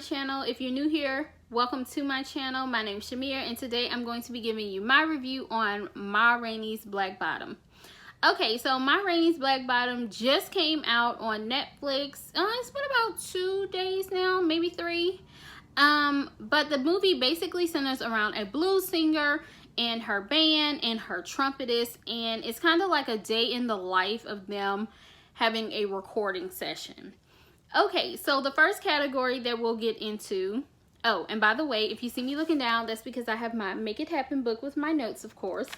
channel. If you're new here, welcome to my channel. My name is Shimere, and today I'm going to be giving you my review on Ma Rainey's Black Bottom. Okay, so Ma Rainey's Black Bottom just came out on Netflix. It's been about 2 days now, maybe 3. But the movie basically centers around a blues singer and her band and her trumpetist, and it's kind of like a day in the life of them having a recording session. Okay, so the first category that we'll get into, oh, and by the way, if you see me looking down, that's because I have my Make It Happen book with my notes, of course.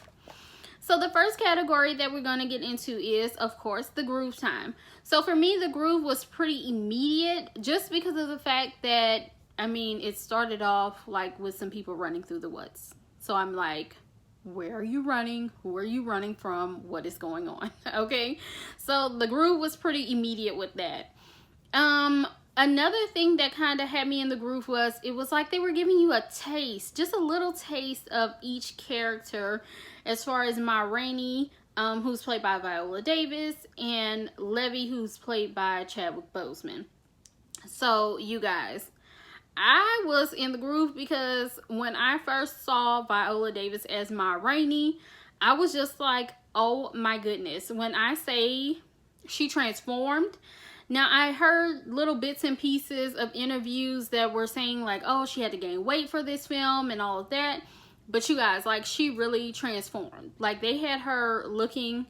So the first category that we're going to get into is, of course, the groove time. So for me, the groove was pretty immediate just because of the fact that, I mean, it started off like with some people running through the woods. So I'm like, where are you running? Who are you running from? What is going on? Okay, so the groove was pretty immediate with that. Another thing that kind of had me in the groove was, it was like they were giving you a taste, just a little taste of each character, as far as Ma Rainey, who's played by Viola Davis, and Levy, who's played by Chadwick Boseman. So you guys, I was in the groove because when I first saw Viola Davis as Ma Rainey, I was just like, oh my goodness. When I say she transformed, now I heard little bits and pieces of interviews that were saying like, oh, she had to gain weight for this film and all of that. But you guys, like, she really transformed. Like, they had her looking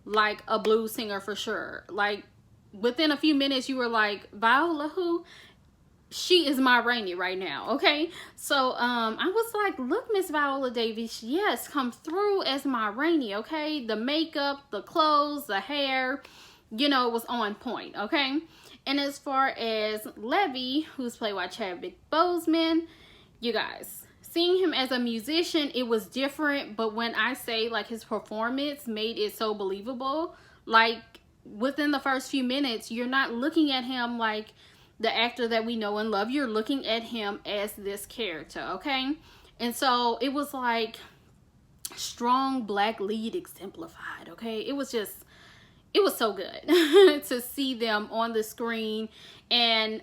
like a blues singer for sure. Like, within a few minutes, you were like, Viola who? She is Ma Rainey right now, okay? So, I was like, look, Miss Viola Davis, yes, come through as Ma Rainey, okay? The makeup, the clothes, the hair, you know, was on point, okay? And as far as Levy, who's played by Chadwick Boseman, you guys, seeing him as a musician, it was different, but when I say, like, his performance made it so believable, like, within the first few minutes, you're not looking at him like the actor that we know and love. You're looking at him as this character, okay? And so it was like strong black lead exemplified, okay? It was so good to see them on the screen. And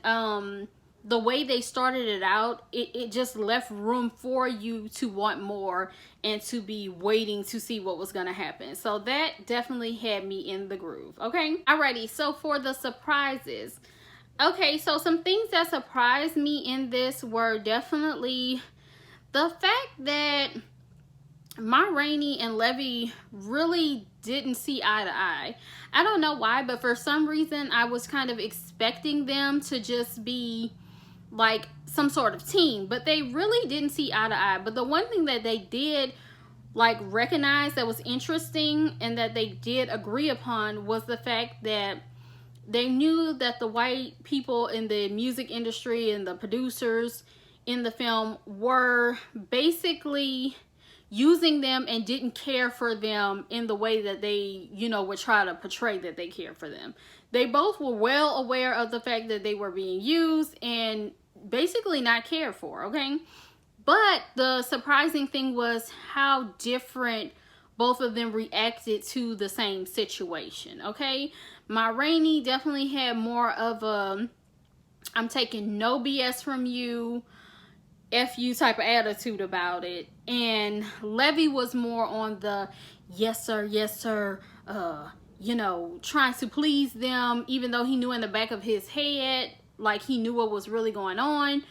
the way they started it out, it just left room for you to want more and to be waiting to see what was going to happen. So that definitely had me in the groove, okay? Alrighty, so for the surprises. Okay, so some things that surprised me in this were definitely the fact that Ma Rainey and Levy really didn't see eye to eye. I don't know why, but for some reason I was kind of expecting them to just be like some sort of team, but they really didn't see eye to eye. But the one thing that they did like recognize that was interesting and that they did agree upon was the fact that they knew that the white people in the music industry and the producers in the film were basically using them and didn't care for them in the way that they, you know, would try to portray that they care for them. They both were well aware of the fact that they were being used and basically not cared for, okay? But the surprising thing was how different both of them reacted to the same situation, okay? Ma Rainey definitely had more of a, I'm taking no BS from you, F you type of attitude about it. And Levy was more on the yes sir, you know, trying to please them, even though he knew in the back of his head, like he knew what was really going on.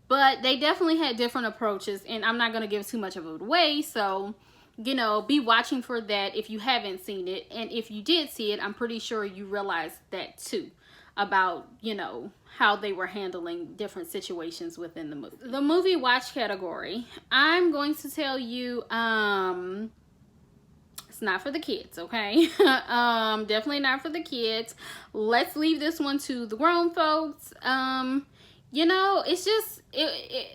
But they definitely had different approaches, and I'm not going to give too much of it away, so, you know, be watching for that if you haven't seen it. And if you did see it, I'm pretty sure you realized that too, about, you know, how they were handling different situations within the movie. The movie watch category, I'm going to tell you, it's not for the kids, okay? Definitely not for the kids. Let's leave this one to the grown folks. You know, it's just,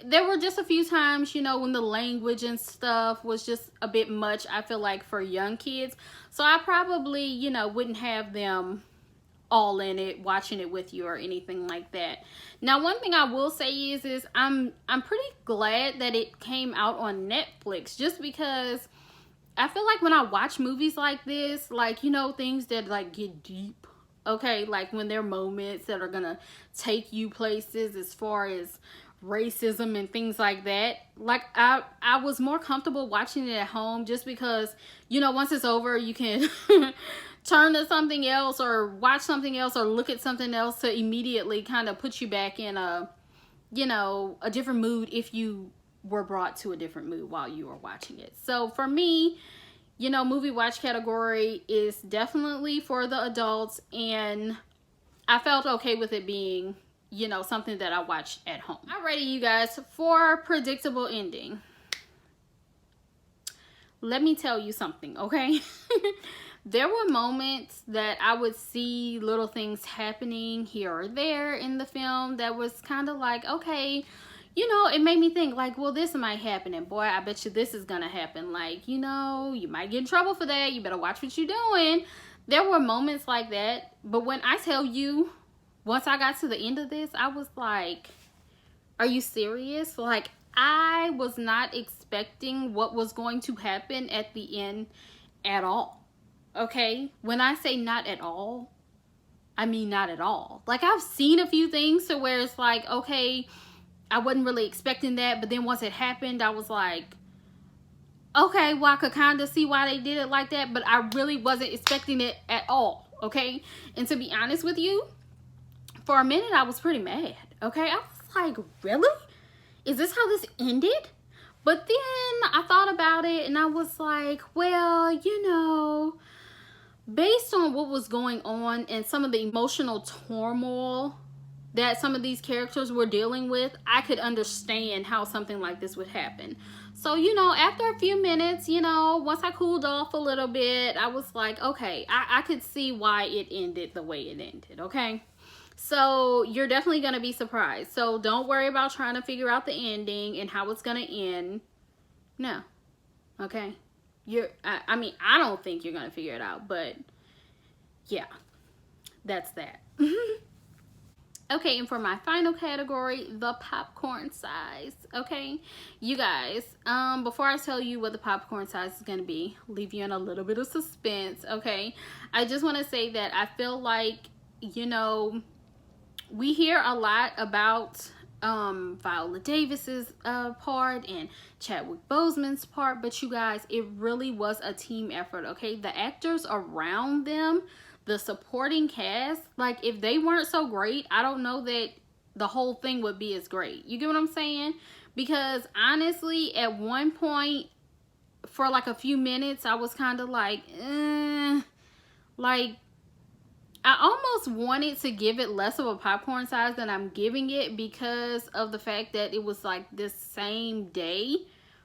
there were just a few times, you know, when the language and stuff was just a bit much, I feel like, for young kids. So I probably, you know, wouldn't have them all in it, watching it with you or anything like that. Now, one thing I will say is I'm pretty glad that it came out on Netflix, just because I feel like when I watch movies like this, like, you know, things that like get deep okay? Like when there are moments that are gonna take you places as far as racism and things like that. Like I was more comfortable watching it at home, just because, you know, once it's over you can turn to something else or watch something else or look at something else to immediately kind of put you back in a, you know, a different mood if you were brought to a different mood while you were watching it. So for me, you know, movie watch category is definitely for the adults, and I felt okay with it being, you know, something that I watched at home. Alrighty, you guys, for predictable ending, let me tell you something, okay? There were moments that I would see little things happening here or there in the film that was kind of like, okay, you know, it made me think like, well, this might happen, and boy, I bet you this is gonna happen. Like, you know, you might get in trouble for that. You better watch what you're doing. There were moments like that, but when I tell you, once I got to the end of this, I was like, are you serious? Like, I was not expecting what was going to happen at the end at all. Okay, when I say not at all, I mean not at all. Like, I've seen a few things to where it's like, okay, I wasn't really expecting that, but then once it happened, I was like, okay, well, I could kind of see why they did it like that, but I really wasn't expecting it at all, okay? And to be honest with you, for a minute, I was pretty mad, okay? I was like, really? Is this how this ended? But then I thought about it, and I was like, well, you know, based on what was going on and some of the emotional turmoil that some of these characters were dealing with, I could understand how something like this would happen. So, you know, after a few minutes, you know, once I cooled off a little bit, I was like, okay, I could see why it ended the way it ended, okay? So you're definitely going to be surprised. So don't worry about trying to figure out the ending and how it's going to end. No. Okay? I mean, I don't think you're going to figure it out, but yeah, that's that. Okay, and for my final category, the popcorn size. Okay, you guys, before I tell you what the popcorn size is going to be, leave you in a little bit of suspense. Okay, I just want to say that I feel like, you know, we hear a lot about Viola Davis's part and Chadwick Boseman's part, but you guys, it really was a team effort. Okay, the actors around them, the supporting cast, like, if they weren't so great, I don't know that the whole thing would be as great. You get what I'm saying? Because honestly, at one point, for like a few minutes, I was kind of like, like, I almost wanted to give it less of a popcorn size than I'm giving it, because of the fact that it was like this same day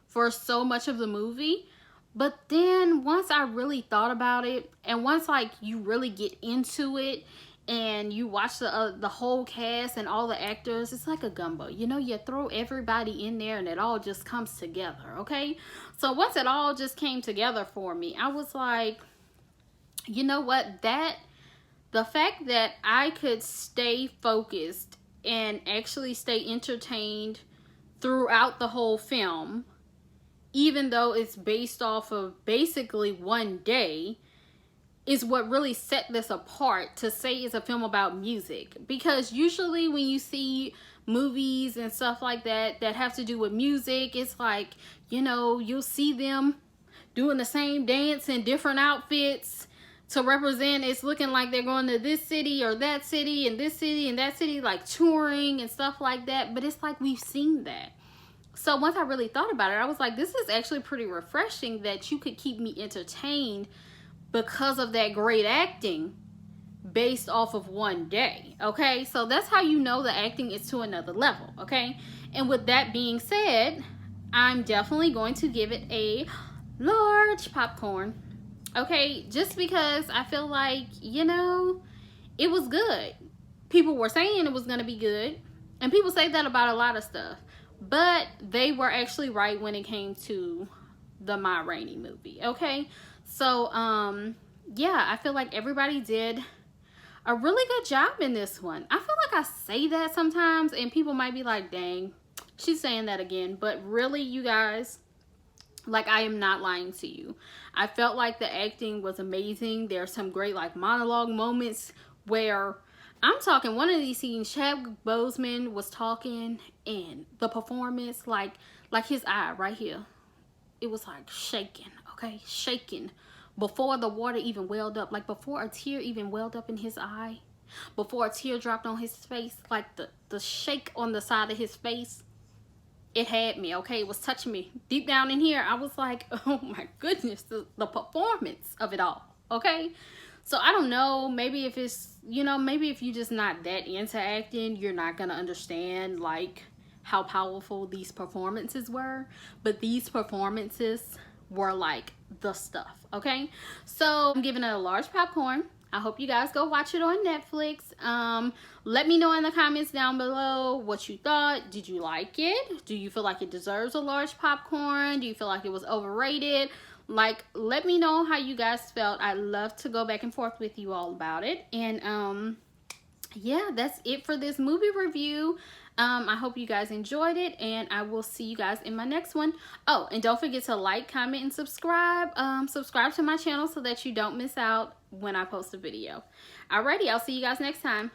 for so much of the movie. But then once I really thought about it, and once like you really get into it and you watch the whole cast and all the actors, it's like a gumbo. You know, you throw everybody in there and it all just comes together, okay? So once it all just came together for me, I was like, you know what? The fact that I could stay focused and actually stay entertained throughout the whole film, even though it's based off of basically one day, is what really set this apart to say it's a film about music. Because usually when you see movies and stuff like that that have to do with music, it's like, you know, you'll see them doing the same dance in different outfits to represent, it's looking like they're going to this city or that city and this city and that city, like touring and stuff like that. But it's like we've seen that. So once I really thought about it, I was like, this is actually pretty refreshing that you could keep me entertained because of that great acting based off of one day. Okay, so that's how you know the acting is to another level. Okay, and with that being said, I'm definitely going to give it a large popcorn. Okay, just because I feel like, you know, it was good. People were saying it was going to be good, and people say that about a lot of stuff. But they were actually right when it came to the Ma Rainey movie, okay? So, yeah, I feel like everybody did a really good job in this one. I feel like I say that sometimes, and people might be like, dang, she's saying that again. But really, you guys, like, I am not lying to you. I felt like the acting was amazing. There's some great, like, monologue moments where I'm talking one of these scenes, Chadwick Boseman was talking, and the performance, like his eye right here, it was like shaking, okay, shaking before the water even welled up, like before a tear even welled up in his eye, before a tear dropped on his face, like the shake on the side of his face, it had me, okay? It was touching me deep down in here. I was like, oh my goodness, the performance of it all, okay? So I don't know, maybe if it's, you know, maybe if you're just not that into acting, you're not gonna understand like how powerful these performances were. But these performances were like the stuff, okay? So I'm giving it a large popcorn. I hope you guys go watch it on Netflix. Let me know in the comments down below what you thought. Did you like it? Do you feel like it deserves a large popcorn? Do you feel like it was overrated? Like, let me know how you guys felt. I'd love to go back and forth with you all about it. And yeah, that's it for this movie review. I hope you guys enjoyed it, and I will see you guys in my next one. Oh, and don't forget to like, comment, and subscribe. Subscribe to my channel so that you don't miss out when I post a video. Alrighty, I'll see you guys next time.